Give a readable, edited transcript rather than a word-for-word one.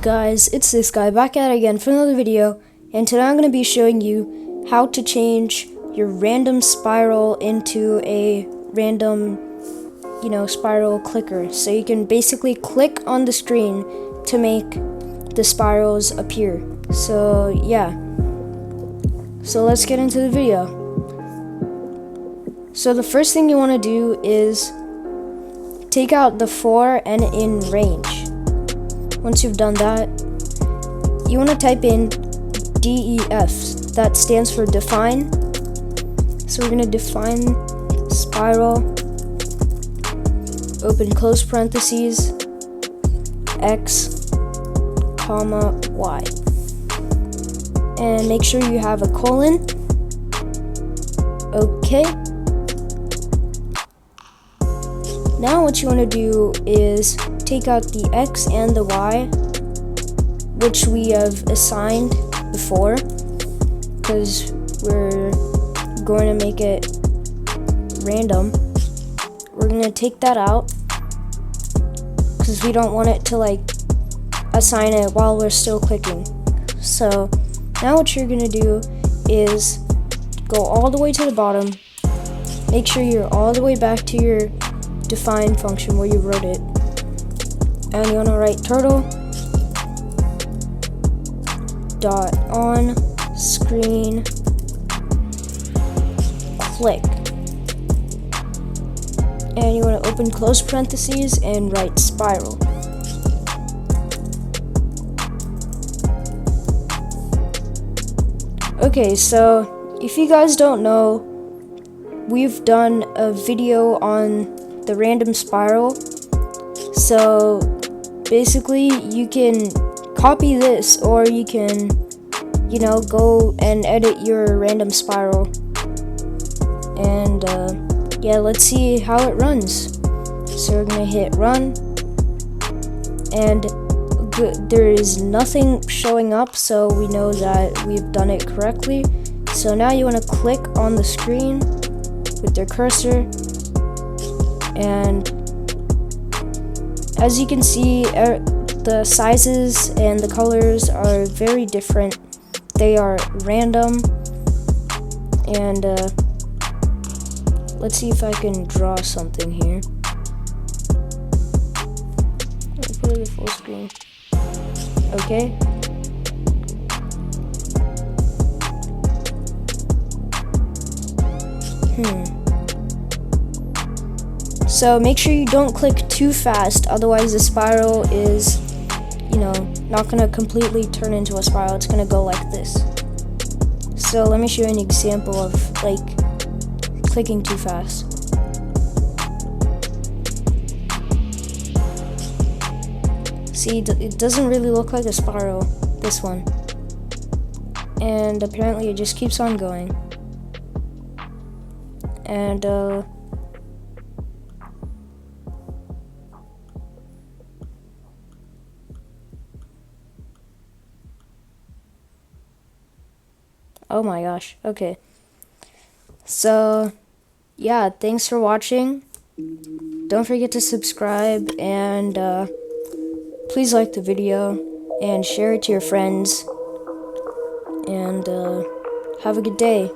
guys, it's this guy back at it again for another video, and today I'm going to be showing you how to change your random spiral into a random, spiral clicker. So you can basically click on the screen to make the spirals appear. So yeah, so let's get into the video. So the first thing you want to do is take out the for and in range. Once you've done that, you want to type in DEF. That stands for define. So we're going to define spiral, open close parentheses, X, comma, Y. And make sure you have a colon. Okay. Now what you want to do is take out the X and the Y, which we have assigned before, because we're going to make it random. We're going to take that out, because we don't want it to assign it while we're still clicking. So now what you're going to do is go all the way to the bottom, make sure you're all the way back to your define function where you wrote it, and you want to write turtle dot on screen click, and you want to open close parentheses and write spiral. Okay, so if you guys don't know, we've done a video on the random spiral. So basically you can copy this, or you can go and edit your random spiral. And yeah, let's see how it runs. So we're gonna hit run, and there is nothing showing up, so we know that we've done it correctly. So now you want to click on the screen with your cursor, and as you can see, the sizes and the colors are very different. They are random, and let's see if I can draw something here. Let me put it in full screen. Okay. So make sure you don't click too fast, otherwise the spiral is, not gonna completely turn into a spiral. It's gonna go like this. So let me show you an example of clicking too fast. See, it doesn't really look like a spiral, this one. And apparently it just keeps on going. And oh my gosh, okay. So yeah, thanks for watching. Don't forget to subscribe, and please like the video and share it to your friends, and have a good day.